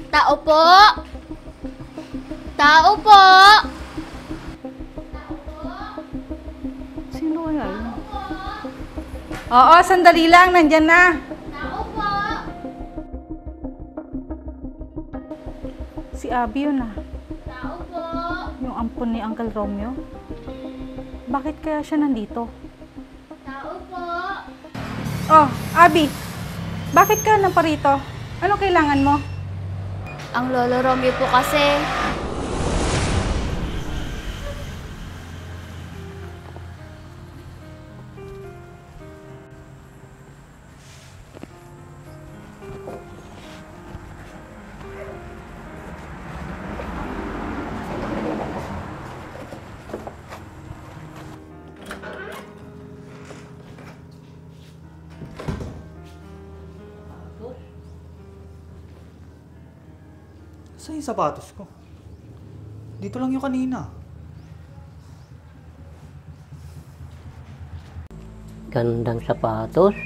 Tao po! Tao po! Sino kaya yun? Oo, sandali lang. Nandyan na. Tao po! Si Abby yun ah. Tao po! Yung ampon ni Uncle Romeo. Bakit kaya siya nandito? Tao po! Oh, Abby. Bakit ka naparito? Ano kailangan mo? Ang Lolo Romeo po kasi. Saan yung sapatos ko? Dito lang yung kanina. Gandang sapatos.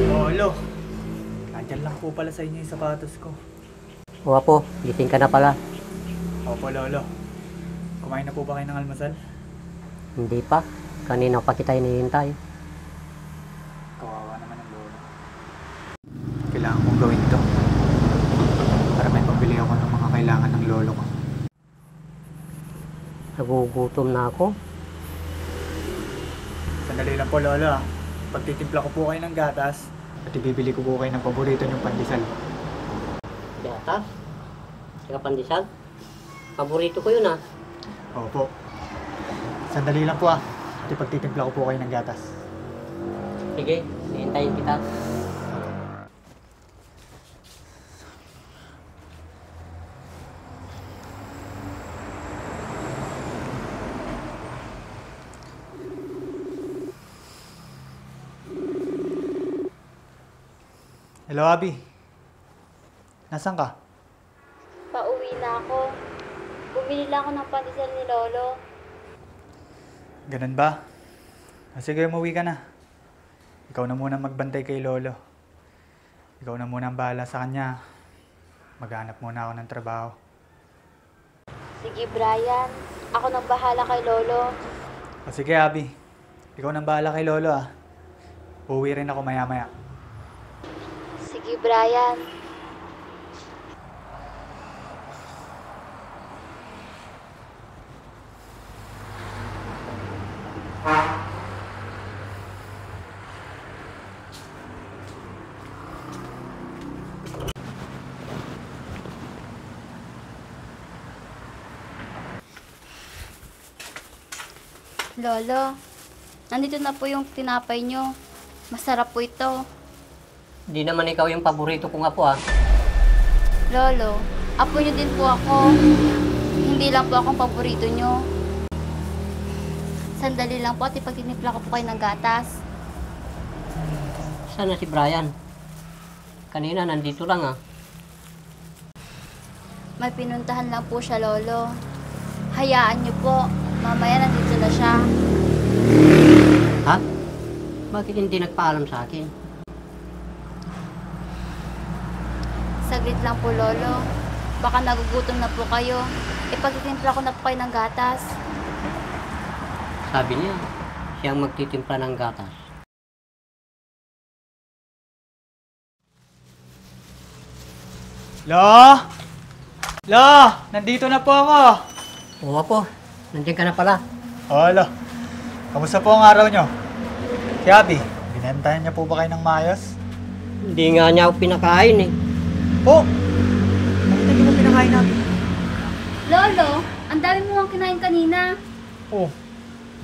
Lolo, nandyan lang po pala sa inyo yung sapatos ko. O apo, gising ka na pala. Opo, Lolo. Kumain na po ba kayo ng almusal? Hindi pa. Kanina pa kita hinihintay. Kawawa naman ang Lolo. Kailangan kong gawin to. Para may pabili ako ng mga kailangan ng Lolo ko. Nagugutom na ako. Sandali lang po, Lolo ah. Pagtitimpla ko po kayo ng gatas at ibibili ko po kayo ng paborito niyong pandesal. Gatas? Saka pandesal? Paborito ko yun ah. Opo. Sandali lang po ah. At ipagtitimpla ko po kayo ng gatas. Sige, hihintayin kita. Hello, Abby. Nasaan ka? Pauwi na ako. Bumili lang ako ng pandesal ni Lolo. Ganun ba? Sige, umuwi ka na. Ikaw na muna magbantay kay Lolo. Ikaw na muna ang bahala sa kanya. Maghanap muna ako ng trabaho. Sige, Brian. Ako nang bahala kay Lolo. Sige, Abby. Ikaw nang bahala kay Lolo ah. Uuwi rin ako maya-maya. Sige, Brian. Lolo, nandito na po yung tinapay nyo. Masarap po ito. Hindi naman ikaw yung paborito ko nga po ah. Lolo, apo nyo din po ako. Hindi lang po akong paborito nyo. Sandali lang po at ipagtinimpla ko po kayo ng gatas. Sana si Brian? Kanina nandito lang ah. May pinuntahan lang po siya, Lolo. Hayaan nyo po. Mamaya nandito na siya. Ha? Bakit hindi nagpaalam sa akin? Saglit lang po, Lolo. Baka nagugutom na po kayo. Ipagtitimpla ko na po kayo ng gatas. Sabi niya, siyang magtitimpla ng gatas. Lo! Lo! Nandito na po ako! Oo po, nandiyan ka na pala. Oh, Lo. Kamusta po ang araw nyo? Si Abby, binentahan niya po ba kayo ng maayos? Hindi nga niya ako pinakain eh. Oh! Bakit hindi mo pinakain natin? Lolo, ang dami mo ang kinain kanina. Oh,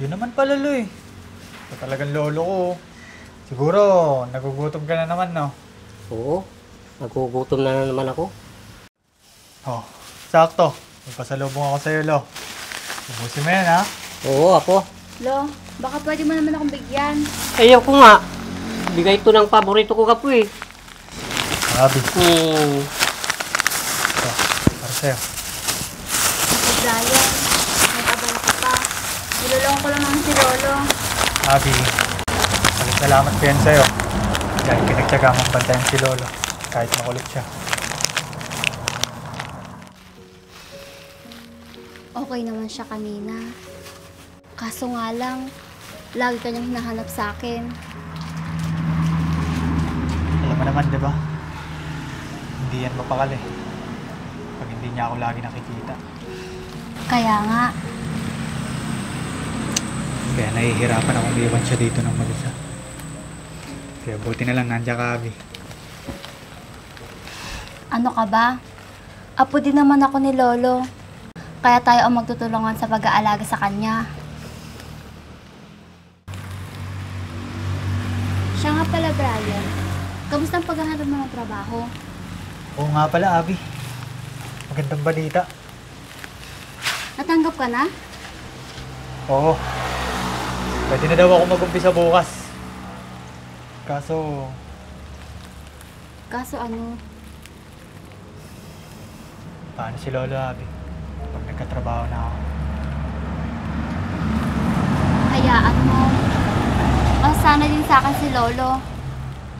yun naman pala, Lo eh. Ito talagang lolo ko. Siguro, nagugutom ka na naman, no? Oo, nagugutom na naman ako. Oh, sakto. Magpasalubong ako sa'yo, Lo. Ubusin mo yan, ha? Oo, ako. Lo, baka pwede mo naman akong bigyan. Ayaw ko nga. Bigay ito ng paborito ko kapo eh. Abby, Hmm. ito, para sa'yo. Ako, Brian, may abang ka pa. Nilolong ko lang naman si Lolo. Abby, salamat ko yan sa'yo. Dahil pinagtyaga mong bantayan si Lolo kahit makulit siya. Okay naman siya kanina. Kaso nga lang, lagi kanyang hinahanap sa akin. Alam mo naman, di ba? Hindi yan mapakali pag hindi niya ako lagi nakikita. Kaya nga, Kaya nahihirapan akong iwan siya dito ng mag-isa. Kaya buti na lang nandiyan ka, Abby. ano ka ba? Apo din naman ako ni Lolo. Kaya tayo ang magtutulungan sa pag-aalaga sa kanya. Siya nga pala, Brian. Kamusta ang paghahanap mo ng trabaho? Oo nga pala, Abby. Magandang balita. Natanggap ka na? Oo. Pwede na daw ako mag-umpisa bukas. Kaso, Kaso ano? paano si Lolo, Abby? Pag nagkatrabaho na ako. Hayaan mo. Masana din sa akin si Lolo.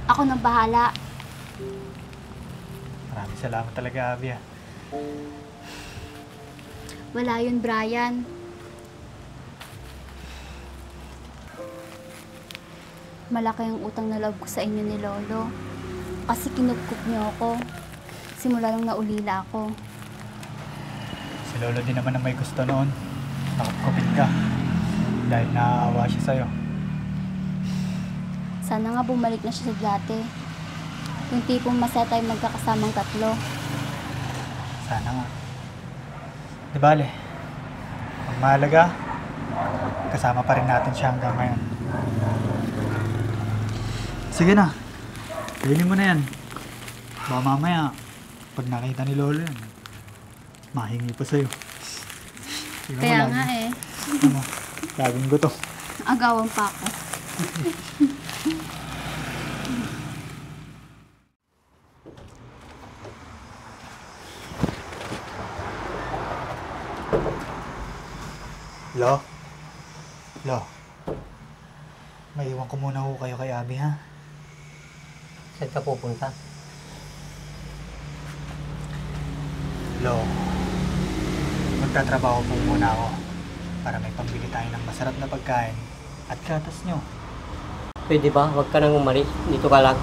Ako nang bahala. Maraming salamat talaga, Abby. Wala yun, Brian. Malaki ang utang na loob ko sa inyo ni Lolo. Kasi kinupkup niyo ako. Simula nung naulila ako. Si Lolo din naman ang may gusto noon. Nakapkupin ka. Dahil naaawa siya sa'yo. Sana nga bumalik na siya sa dati. Yung tipong masaya tayong magkakasamang tatlo. Sana nga. Di bale, ang mahalaga, kasama pa rin natin siya hanggang ngayon. Sige na, kainin mo na yan. Baka mamaya, pag nakita ni Lolo yan, mahingi pa sa'yo. Tingnan mo Kaya lang. nga eh. Ano, laging gutom. Agawan pa ako. Lo? Lo? Maiwan ko muna ho kayo kay Abby, ha? Saan ka pupunta? Lo, magtatrabaho po muna ako para may pambili tayo ng masarap na pagkain at gatas nyo. Pwede ba? Huwag ka nang umalis. Dito ka lang.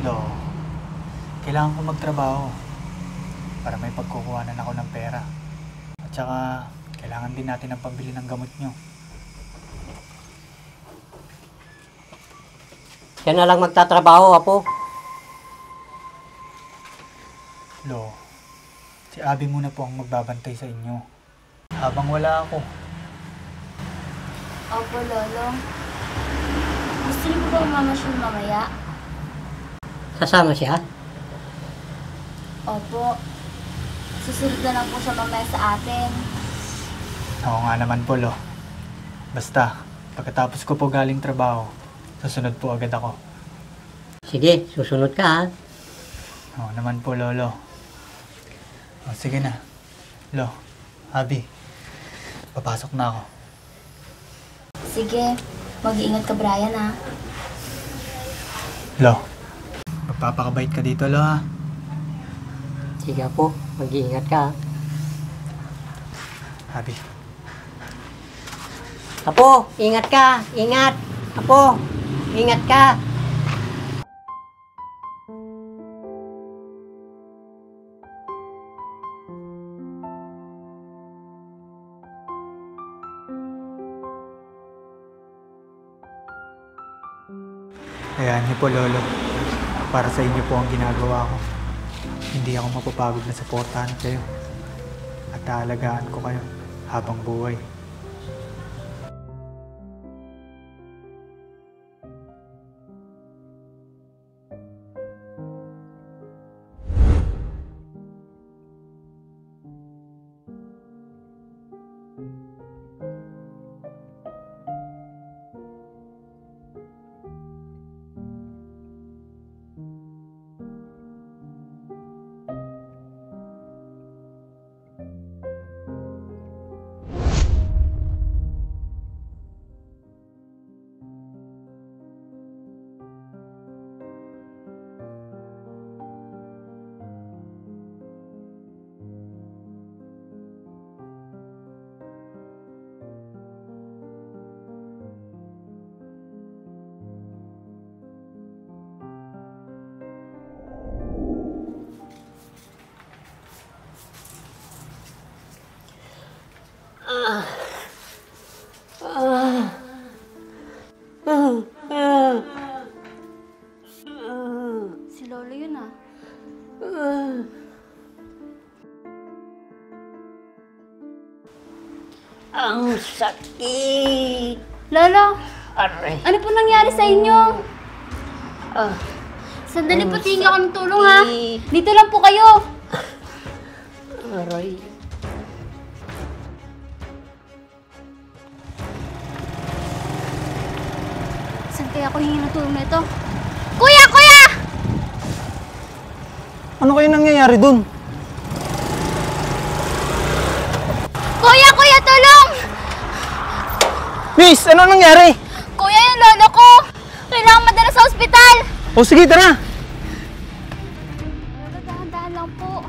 Lo, kailangan ko magtrabaho para may pagkukuhanan ako ng pera. At saka, kailangan din natin ng pambili ng gamot nyo. Siya na lang magtatrabaho, Apo. Lo, si Abby muna po ang magbabantay sa inyo. Habang wala ako. Opo, Lolo. Gusto niyo po ba mamasyal mamaya? Sasama siya? Opo. Susunod na lang po siya mamaya sa atin. Oo nga naman po, Lo. Basta, pagkatapos ko po galing trabaho, susunod po agad ako. Sige, susunod ka, ha? Oo naman po, Lolo. O, sige na. Lo, Abby, papasok na ako. Sige. Mag-iingat ka, Brian, ha? Lo, magpapakabait ka dito, Lo, ha? Sige, Apo. Mag-iingat ka, ha? Abby, Apo, ingat ka! Ingat! Apo, ingat ka! hayaan niyo po, Lolo. Para sa inyo po ang ginagawa ko. Hindi ako mapapagod na suportahan kayo. At aalagaan ko kayo habang buhay. sakit. Lolo, Aray. ano po nangyari sa inyo? Ah, Sandali po, Ang tingin ako ng tulong ha. sakit. Dito lang po kayo. aray. Saan kaya ako hingi ng tulong na ito? Kuya! Kuya! Ano kayo nangyayari dun? Kuya! Kuya! Tulong! Miss, ano nangyari? Kuya, yung lolo ko! Kailangan madala sa ospital! O sige, tara! Lolo, dahan-dahan lang po.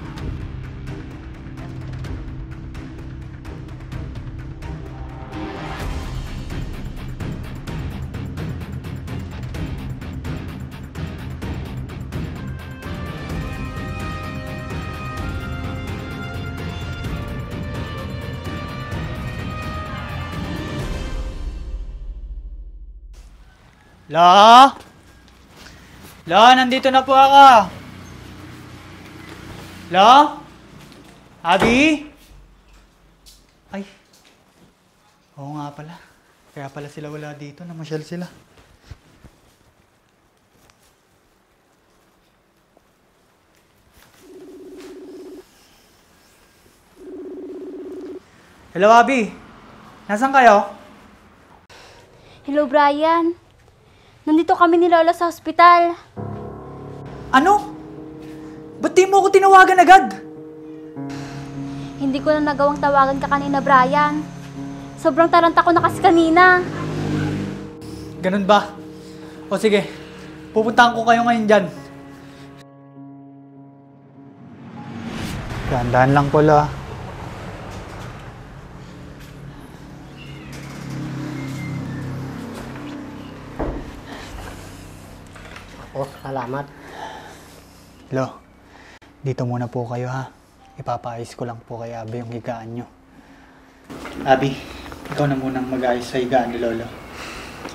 La? La, nandito na po ako. La? Abi? Ay. Oo nga pala. Kaya pala sila wala dito. Namasyal sila. Hello, Abi. Nasaan kayo? Hello, Brian. Nandito kami ni Lola sa ospital. Ano? Ba't di mo ako tinawagan agad? Hindi ko na nagawang tawagan ka kanina, Brian. Sobrang taranta ko na kasi kanina. Ganun ba? O sige, pupuntahan ko kayo ngayon dyan. Dahan-dahan lang pala. Oh, salamat. Lo, dito muna po kayo ha. Ipapaayos ko lang po kay Abi yung higaan nyo. Abi, ikaw na munang mag-aayos sa higaan ni Lolo.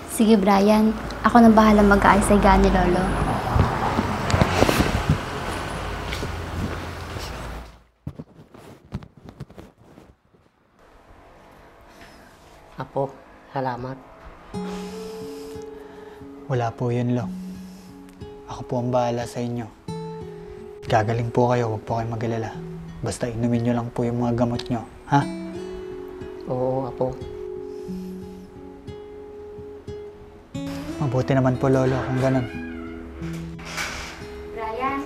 Sige, Brian. Ako nang bahala mag-aayos sa higaan ni Lolo. Apo, salamat. Wala po yun, Lo. Ako po ang bahala sa inyo. Gagaling po kayo, huwag po kayong mag-alala. Basta inumin nyo lang po yung mga gamot nyo, ha? Oo, Apo. Mabuti naman po, Lolo, kung ganun. Brian,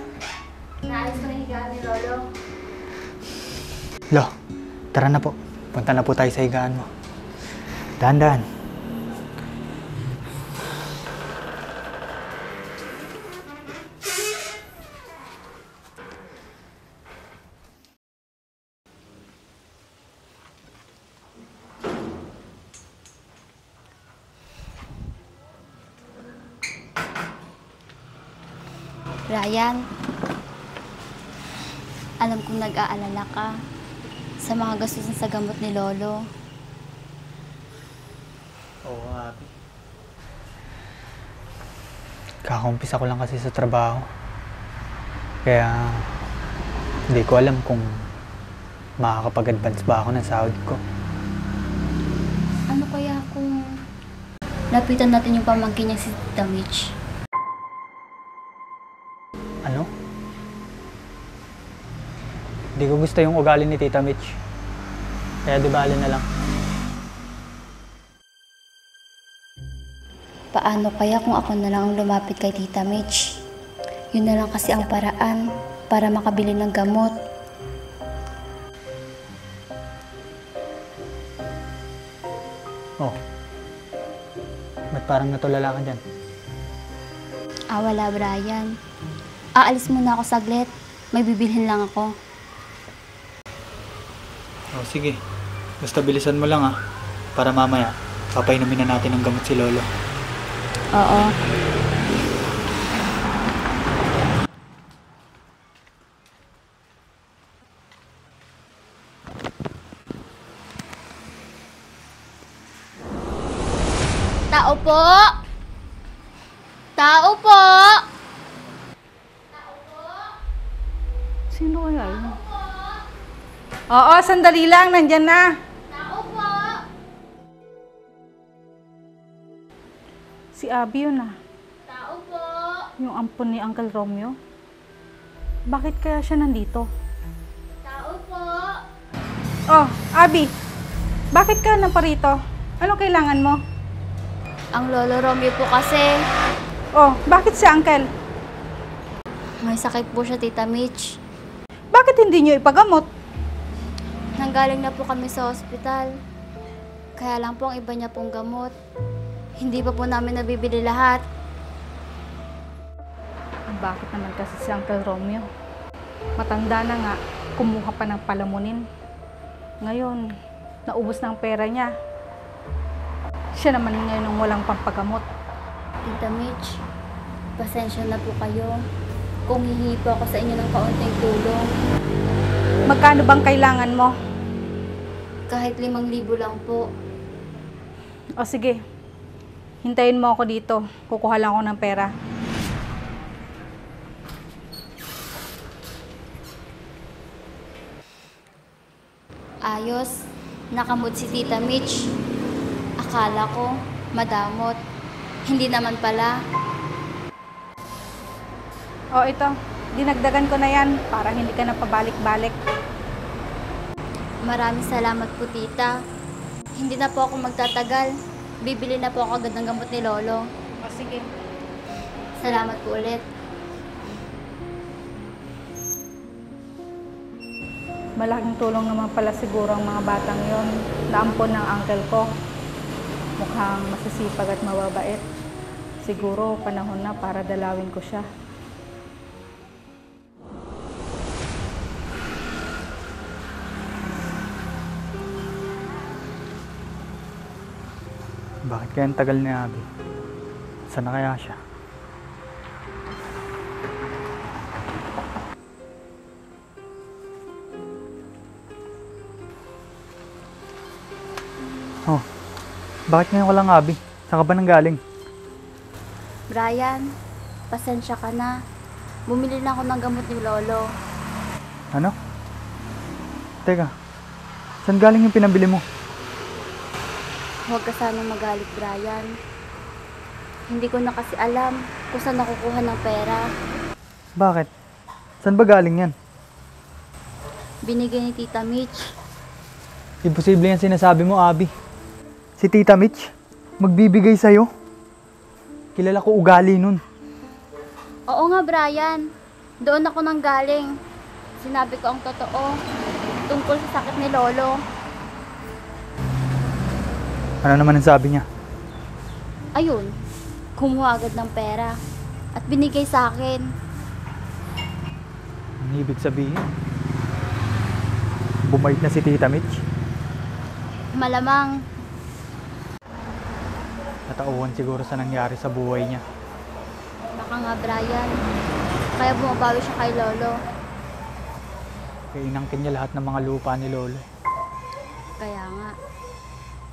naayos ko na yung higaan ni Lolo. Lo, tara na po. Punta na po tayo sa higaan mo. Dahan-dahan. Brian, alam kong nag-aalala ka sa mga gastusin sa gamot ni Lolo. Oo, Abi. Kakakumpisa ko lang kasi sa trabaho. Kaya hindi ko alam kung makakapag-advance ba ako ng sahod ko. Ano kaya kung lapitan natin yung pamangkin niya si Tita Mitch? Ano? Hindi ko gusto yung ugali ni Tita Mitch. Kaya di bale na lang. Paano kaya kung ako na lang ang lumapit kay Tita Mitch? Yun na lang kasi ang paraan para makabili ng gamot. Oh. Ba't parang natulala ka dyan? Wala, Brian. Aalis muna ako saglit. May bibilhin lang ako. Oh, sige. Basta bilisan mo lang para mamaya papainumin na natin ng gamot si Lolo. Oo. Tao po! Tao po! Sino kaya yun? Oo, sandali lang. Nandyan na. Tao po! Abby yun ah. Tao po! Yung ampon ni Uncle Romeo. Bakit kaya siya nandito? Tao po! Oh, Abby! Bakit ka naparito? Anong kailangan mo? Ang lolo Romeo po kasi, Oh, bakit si Uncle? may sakit po siya, Tita Mitch. Bakit hindi niyo ipagamot? Nanggaling na po kami sa ospital. Kaya lang po ang iba niya pong gamot. Hindi pa po namin nabibili lahat. Bakit naman kasi si Uncle Romeo? Matanda na nga, kumuha pa ng palamunin. Ngayon, naubos na ang pera niya. Siya naman ngayon ang walang pampagamot. Tita Mitch, pasensya na po kayo kung hihingi po ako sa inyo ng kaunting tulong. Magkano bang kailangan mo? Kahit 5,000 lang po. O sige, hintayin mo ako dito. Kukuha lang ako ng pera. Ayos, nakamot si Tita Mitch. Akala ko, madamot. Hindi naman pala. O ito, dinagdagan ko na yan para hindi ka na pabalik-balik. Maraming salamat po, Tita. Hindi na po ako magtatagal. Bibili na po ako agad ng gamot ni Lolo. O sige. Salamat po ulit. Malaking tulong naman pala siguro ang mga batang yon. Naampon ng uncle ko. Mukhang masisipag at mababait. Siguro panahon na para dalawin ko siya. Bakit kaya ang tagal ni Abby? Saan na kaya siya? Oh, bakit ngayon ko lang, Abby? Saan ka ba nanggaling? Brian, pasensya ka na. Bumili na ako ng gamot ni Lolo. Ano? Teka, saan galing yung pinabili mo? Huwag ka sanang magalit, Brian. Hindi ko na kasi alam kung saan nakukuha ng pera. Bakit? Saan ba galing yan? Binigay ni Tita Mitch. Imposible yan sinasabi mo, Abby. Si Tita Mitch, magbibigay sa'yo. Kilala ko ugali nun. Oo nga, Brian. Doon ako nang galing. Sinabi ko ang totoo tungkol sa sakit ni Lolo. Ano naman ang sabi niya? Ayun, kumuha agad ng pera at binigay sa akin. Ang ibig sabihin, bumait na si Tita Mitch. Malamang, Natauhan siguro sa nangyari sa buhay niya. baka nga, Brian. Kaya bumabawi siya kay Lolo. Kaya inangkin niya lahat ng mga lupa ni Lolo. Kaya nga,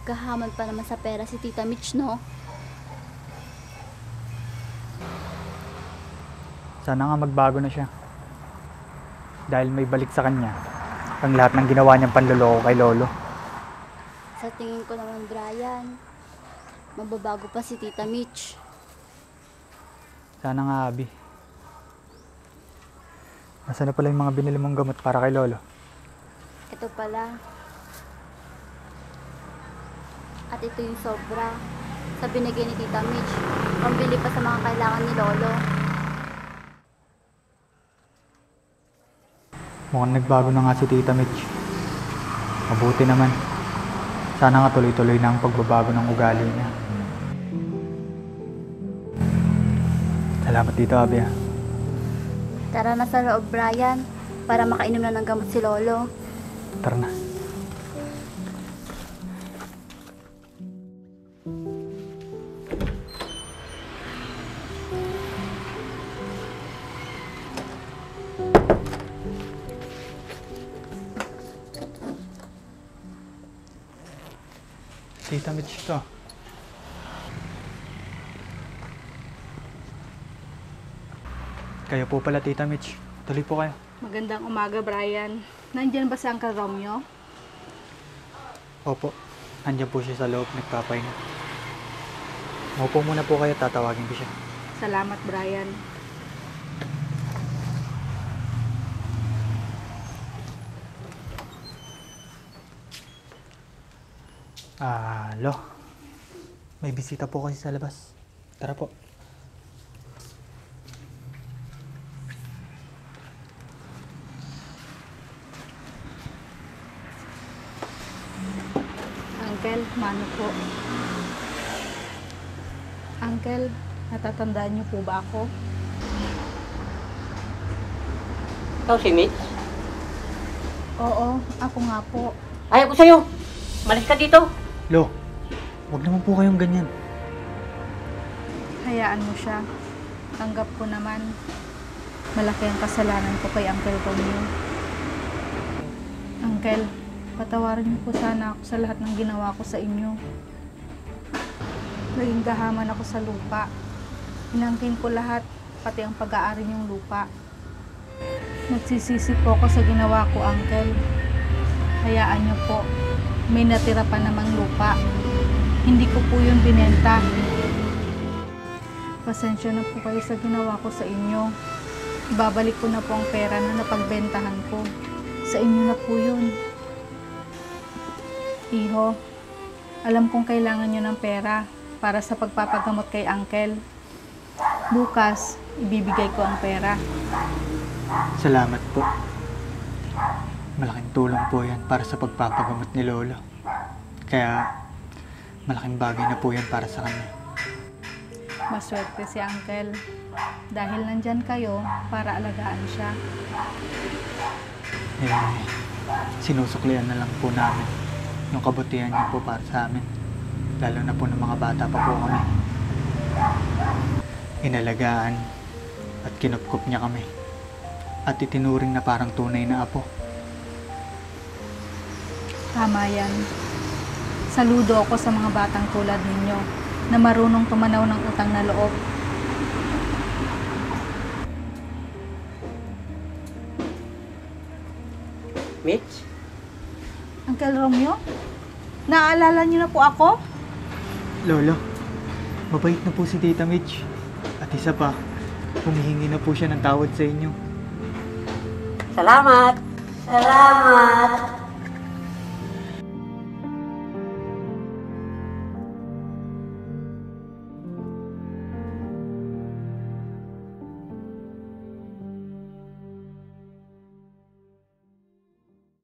gahaman pa naman sa pera si Tita Mitch, no? Sana nga magbago na siya. Dahil may balik sa kanya ang lahat ng ginawa niyang panloloko kay Lolo. Sa tingin ko naman, Brian, magbabago pa si Tita Mitch. Sana nga, Abby. Nasaan na pala yung mga binili mong gamot para kay Lolo? Ito pala. At ito yung sobra sa binigay ni Tita Mitch. Pambili pa sa mga kailangan ni Lolo. Mukhang nagbago na nga si Tita Mitch. Mabuti naman. Sana nga tuloy-tuloy na ang pagbabago ng ugali niya. Salamat dito, Abby. Tara na sa loob, Brian, para makainom na ng gamot si Lolo. Tara na. Tita Mitch to. Kayo po pala, Tita Mitch. Tuloy po kayo. Magandang umaga, Brian. Nandyan ba si Uncle Romeo? Opo. Nandiyan po siya sa loob, nagpapahinga. Maupo muna po kayo, tatawagin ko siya. Salamat, Brian. Lo, may bisita po kasi sa labas. Tara po. Uncle, mano po. Uncle, natatandaan niyo po ba ako? Ikaw si Mitch? Oo, ako nga po. Ayaw ko sa'yo! Malis ka dito! Lo, wag naman po kayong ganyan. Hayaan mo siya. Tanggap ko naman. Malaki ang kasalanan ko kay Uncle Romeo. Uncle, patawarin niyo po sana ako sa lahat ng ginawa ko sa inyo. Naging gahaman ako sa lupa. Inangkin ko lahat, pati ang pag-aari niyong lupa. Nagsisisi po ako sa ginawa ko, Uncle. Hayaan niyo po. May natira pa namang lupa. Hindi ko po yun binenta. Pasensya na po kayo sa ginawa ko sa inyo. Ibabalik ko na po ang pera na napagbentahan ko. Sa inyo na po yun. Iho, alam kong kailangan nyo ng pera para sa pagpapagamot kay Uncle. Bukas, ibibigay ko ang pera. Salamat po. Malaking tulong po yan para sa pagpapagamot ni Lolo. Kaya, malaking bagay na po yan para sa kanya. Maswerte si Uncle. Dahil nandyan kayo para alagaan siya. Sinusuklian na lang po namin yung kabutihan niya po para sa amin. Lalo na po ng mga bata pa po kami. Inalagaan at kinupkup niya kami. At itinuring na parang tunay na apo. Tama yan. Saludo ako sa mga batang tulad ninyo na marunong tumanaw ng utang na loob. Mitch? Uncle Romeo? Naaalala niyo na po ako? Lolo, mabait na po si Tita Mitch. At isa pa, humihingi na po siya ng tawad sa inyo. Salamat! Salamat!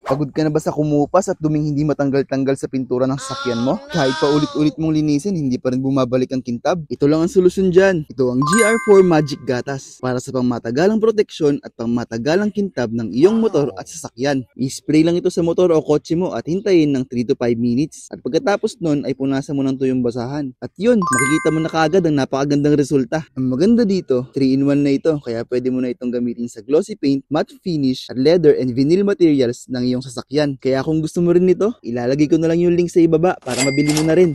Pagod ka na ba sa kumupas at duming hindi matanggal-tanggal sa pintura ng sasakyan mo? Kahit pa ulit-ulit mong linisin, hindi pa rin bumabalik ang kintab? Ito lang ang solusyon dyan. Ito ang GR4 Magic Gatas para sa pangmatagalang proteksyon at pangmatagalang kintab ng iyong motor at sasakyan. I-spray lang ito sa motor o kotse mo at hintayin ng 3 to 5 minutes. At pagkatapos nun ay punasan mo ng tuyong basahan. At yun, makikita mo na kaagad ang napakagandang resulta. Ang maganda dito, 3-in-1 na ito kaya pwede mo na itong gamitin sa glossy paint, matte finish, at leather and vinyl materials ng iyong sasakyan. Kaya kung gusto mo rin nito, ilalagay ko na lang yung link sa ibaba para mabili mo na rin.